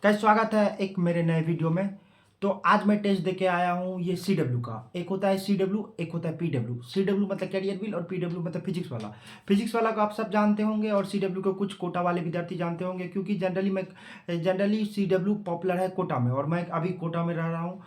Guys स्वागत है एक मेरे नए वीडियो में। तो आज मैं टेस्ट देके आया हूँ ये सीडब्ल्यू का। एक होता है सीडब्ल्यू, एक होता है पीडब्ल्यू। सीडब्ल्यू मतलब कैरियर व्हील और पीडब्ल्यू मतलब फिजिक्स वाला। फिजिक्स वाला को आप सब जानते होंगे और सीडब्ल्यू को कुछ कोटा वाले विद्यार्थी जानते होंगे, क्योंकि जनरली सीडब्ल्यू पॉपुलर है कोटा में और मैं अभी कोटा में रह रहा हूँ।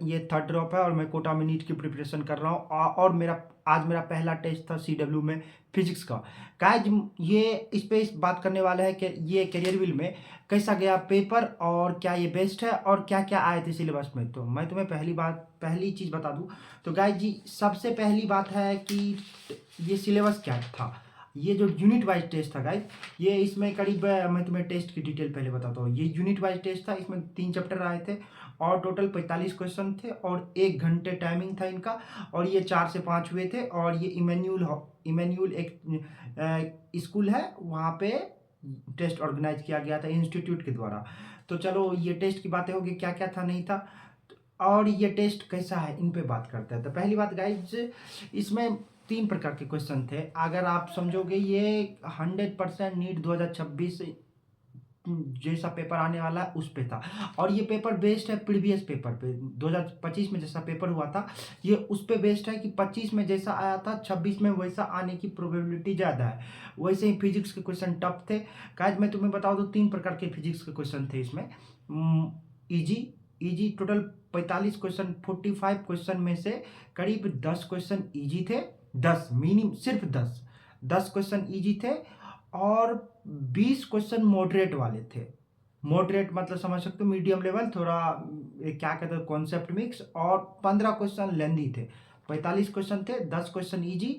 ये थर्ड ड्रॉप है और मैं कोटा में नीट की प्रिपरेशन कर रहा हूँ और आज मेरा पहला टेस्ट था सीडब्ल्यू में फिजिक्स का। गाइज ये इस पे बात करने वाला है कि ये कैरियर व्हील में कैसा गया पेपर और क्या ये बेस्ट है और क्या क्या आए थे सिलेबस में। तो मैं तुम्हें पहली चीज़ बता दूं तो गाइज जी, सबसे पहली बात है कि ये सिलेबस क्या था। ये जो यूनिट वाइज टेस्ट था गाइज, ये इसमें करीब मैं तुम्हें टेस्ट की डिटेल पहले बताता हूँ। ये यूनिट वाइज टेस्ट था, इसमें 3 चैप्टर आए थे और टोटल 45 क्वेश्चन थे और 1 घंटे टाइमिंग था इनका। और ये 4 से 5 हुए थे और ये इमेन्यूल एक स्कूल है, वहाँ पे टेस्ट ऑर्गेनाइज किया गया था इंस्टीट्यूट के द्वारा। तो चलो ये टेस्ट की बातें होगी, क्या क्या था नहीं था और ये टेस्ट कैसा है, इन पे बात करते हैं। तो पहली बात गाइज, इसमें 3 प्रकार के क्वेश्चन थे। अगर आप समझोगे ये 100% नीट 2026 जैसा पेपर आने वाला है उस पे था। और ये पेपर बेस्ड है प्रीवियस पेपर पे, 2025 में जैसा पेपर हुआ था ये उस पे बेस्ड है कि 25 में जैसा आया था 26 में वैसा आने की प्रोबेबिलिटी ज़्यादा है। वैसे ही फिजिक्स के क्वेश्चन टफ थे। काज मैं तुम्हें बताऊँ तो 3 प्रकार के फिजिक्स के क्वेश्चन थे इसमें। Easy easy total 45 question, 45 question में से करीब 10 क्वेश्चन इजी थे। 10 मिनिमम, सिर्फ 10 क्वेश्चन इजी थे और 20 क्वेश्चन मॉडरेट वाले थे। मॉडरेट मतलब समझ सकते हो मीडियम लेवल, थोड़ा क्या कहते हैं कॉन्सेप्ट मिक्स। और 15 क्वेश्चन लेंदी थे। 45 क्वेश्चन थे, 10 क्वेश्चन इजी,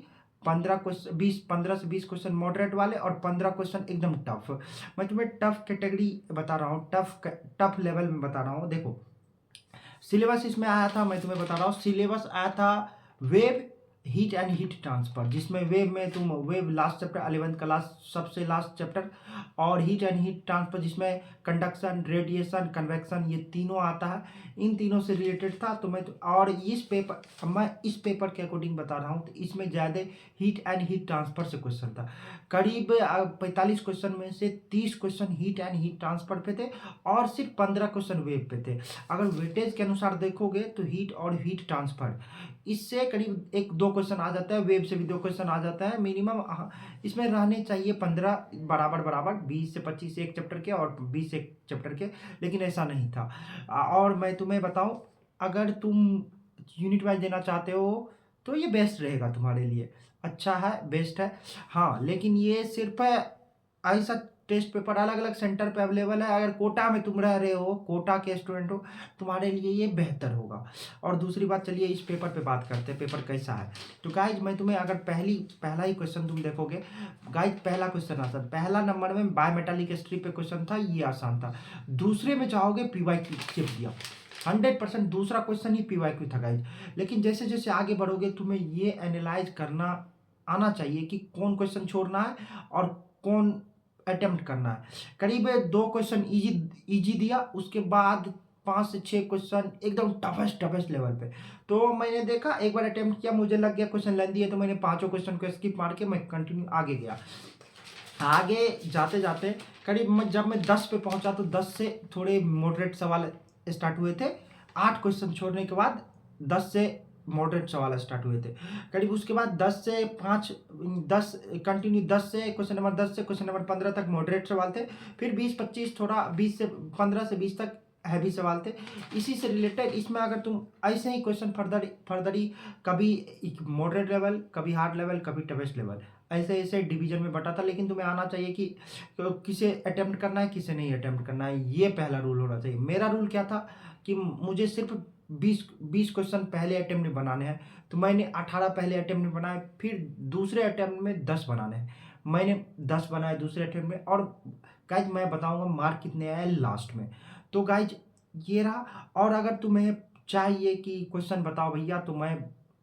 15 से 20 क्वेश्चन मॉडरेट वाले और 15 क्वेश्चन एकदम टफ। मैं तुम्हें टफ कैटेगरी बता रहा हूँ, टफ लेवल में बता रहा हूँ। देखो सिलेबस इसमें आया था, मैं तुम्हें बता रहा हूँ सिलेबस आया था web heat and heat transfer, जिसमें वेब में तुम वेब लास्ट चैप्टर 11th का सबसे लास्ट चैप्टर, और हीट एंड हीट ट्रांसफर जिसमें कंडक्शन, रेडिएशन, कन्वेक्शन ये तीनों आता है। इन तीनों से रिलेटेड था। तो और मैं इस पेपर के अकॉर्डिंग बता रहा हूँ तो इसमें ज़्यादा हीट एंड हीट ट्रांसफर से क्वेश्चन था। करीब 45 क्वेश्चन में से 30 question heat and heat transfer पे थे और सिर्फ 15 क्वेश्चन वेब पे थे। अगर वेटेज के अनुसार देखोगे तो हीट और हीट ट्रांसफर इससे करीब 1-2 क्वेश्चन आ जाता है, वेब से भी 2 क्वेश्चन आ जाता है मिनिमम। इसमें रहने चाहिए 15 बराबर बराबर, 20 से 25 एक चैप्टर के और 20 एक चैप्टर के, लेकिन ऐसा नहीं था। और मैं तुम्हें बताऊं, अगर तुम यूनिट वाइज देना चाहते हो तो ये बेस्ट रहेगा तुम्हारे लिए, अच्छा है, बेस्ट है। हाँ लेकिन ये सिर्फ ऐसा टेस्ट पेपर अलग अलग सेंटर पे अवेलेबल है। अगर कोटा में तुम रह रहे हो, कोटा के स्टूडेंट हो, तुम्हारे लिए ये बेहतर होगा। और दूसरी बात, चलिए इस पेपर पे बात करते हैं, पेपर कैसा है। तो गाइज मैं तुम्हें अगर पहला ही क्वेश्चन तुम देखोगे गाइज, पहला क्वेश्चन आता है पहला नंबर में बायोमेटालिक हिस्ट्री पे क्वेश्चन था, ये आसान था। दूसरे में चाहोगे पीवाईक्यू चिप दिया, 100% दूसरा क्वेश्चन ही पीवाईक्यू था गाइज। लेकिन जैसे जैसे आगे बढ़ोगे तुम्हें ये एनालाइज करना आना चाहिए कि कौन क्वेश्चन छोड़ना है और कौन अटेम्प्ट करना है। करीब 2 क्वेश्चन इजी दिया, उसके बाद 5 से 6 क्वेश्चन एकदम टफेस्ट लेवल पे। तो मैंने देखा, एक बार अटेम्प्ट किया, मुझे लग गया क्वेश्चन लेंदी है, तो मैंने 5 क्वेश्चन को स्किप मार के मैं कंटिन्यू आगे गया। आगे जाते जाते करीब जब मैं 10 पे पहुंचा तो 10 से थोड़े मॉडरेट सवाल स्टार्ट हुए थे। 8 क्वेश्चन छोड़ने के बाद 10 से मॉडरेट सवाल स्टार्ट हुए थे। करीब उसके बाद 10 से 5 10 कंटिन्यू 10 से क्वेश्चन नंबर 10 से क्वेश्चन नंबर 15 तक मॉडरेट सवाल थे। फिर 20-25 थोड़ा 20 से 15 से 20 तक हैवी सवाल थे। इसी से रिलेटेड इसमें अगर तुम ऐसे ही क्वेश्चन फर्दर कभी मॉडरेट लेवल, कभी हार्ड लेवल, कभी टफेस्ट लेवल, ऐसे ऐसे डिवीजन में बटा था। लेकिन तुम्हें आना चाहिए कि किसे अटेम्प्ट करना है, किसे नहीं अटेम्प्ट करना है, ये पहला रूल होना चाहिए। मेरा रूल क्या था कि मुझे सिर्फ 20 क्वेश्चन पहले अटेम्प्ट में बनाने हैं, तो मैंने 18 पहले अटेम्प्ट में बनाए, फिर दूसरे अटेम्प्ट में 10 बनाने हैं। मैंने 10 बनाए दूसरे अटेम्प्ट में। और गाइज मैं बताऊंगा मार्क कितने आए लास्ट में। तो गाइज ये रहा। और अगर तुम्हें चाहिए कि क्वेश्चन बताओ भैया, तो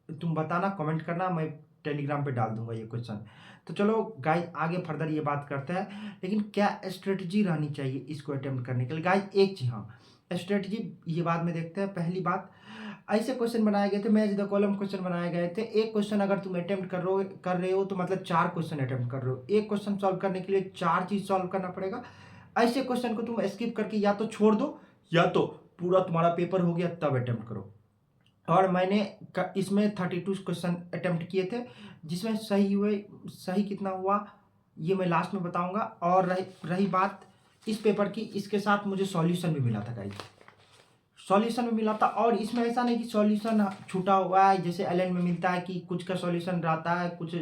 तुम बताना, कमेंट करना, मैं टेलीग्राम पे डाल दूंगा ये क्वेश्चन। तो चलो गाइज आगे फर्दर ये बात करते हैं, लेकिन क्या स्ट्रेटजी रहनी चाहिए इसको अटेम्प्ट करने के लिए। गाइज एक चीज, हाँ स्ट्रेटजी ये बाद में देखते हैं। पहली बात, ऐसे क्वेश्चन बनाए गए थे, मैच द कॉलम क्वेश्चन बनाए गए थे। एक क्वेश्चन अगर तुम अटेम्प्ट कर रहे हो तो मतलब 4 क्वेश्चन अटेम्प्ट कर रहे हो। एक क्वेश्चन सॉल्व करने के लिए 4 चीज सॉल्व करना पड़ेगा। ऐसे क्वेश्चन को तुम स्किप करके या तो छोड़ दो या तो पूरा तुम्हारा पेपर हो गया तब अटेम्प्ट करो। और मैंने इसमें 32 क्वेश्चन अटेम्प्ट किए थे, जिसमें सही कितना हुआ ये मैं लास्ट में बताऊंगा। और रही बात इस पेपर की, इसके साथ मुझे सॉल्यूशन भी मिला था गाइस, सॉल्यूशन में मिला था। और इसमें ऐसा नहीं कि सॉल्यूशन छूटा हुआ है, जैसे एलएन में मिलता है कि कुछ का सॉल्यूशन रहता है, कुछ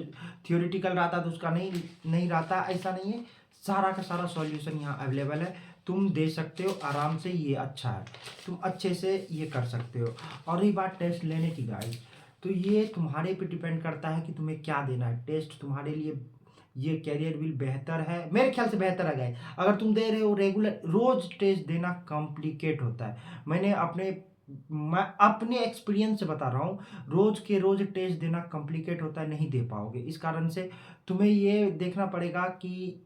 थियोरेटिकल रहता है तो उसका नहीं रहता, ऐसा नहीं है। सारा का सारा सॉल्यूशन यहाँ अवेलेबल है, तुम दे सकते हो आराम से, ये अच्छा है, तुम अच्छे से ये कर सकते हो। और रही बात टेस्ट लेने की गाइस, तो ये तुम्हारे पे डिपेंड करता है कि तुम्हें क्या देना है। टेस्ट तुम्हारे लिए ये कैरियर विल बेहतर है, मेरे ख्याल से बेहतर है गाइस। अगर तुम दे रहे हो रेगुलर, रोज टेस्ट देना कॉम्प्लिकेट होता है। मैं अपने एक्सपीरियंस से बता रहा हूँ, रोज के रोज टेस्ट देना कॉम्प्लिकेट होता है, नहीं दे पाओगे। इस कारण से तुम्हें ये देखना पड़ेगा कि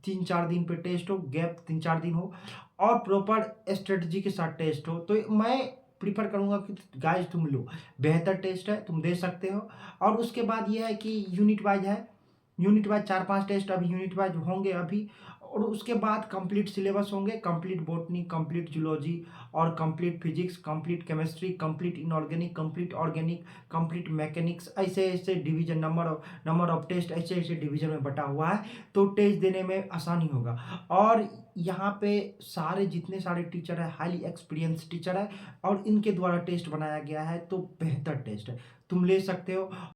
3-4 दिन पे टेस्ट हो, गैप 3-4 दिन हो, और प्रॉपर स्ट्रेटजी के साथ टेस्ट हो। तो मैं प्रीफर करूँगा कि गाइस तुम लो, बेहतर टेस्ट है, तुम दे सकते हो। और उसके बाद ये है कि यूनिट वाइज है, यूनिट वाइज 4-5 टेस्ट अभी यूनिट वाइज होंगे अभी। और उसके बाद कंप्लीट सिलेबस होंगे, कंप्लीट बॉटनी, कंप्लीट जूलॉजी, और complete physics, complete chemistry, complete inorganic, complete organic, complete mechanics, ऐसे ऐसे डिवीजन, नंबर ऑफ टेस्ट ऐसे ऐसे डिवीजन में बटा हुआ है। तो टेस्ट देने में आसानी होगा। और यहाँ पे जितने सारे टीचर है हाईली एक्सपीरियंस टीचर है, और इनके द्वारा टेस्ट बनाया गया है, तो बेहतर टेस्ट है, तुम ले सकते हो।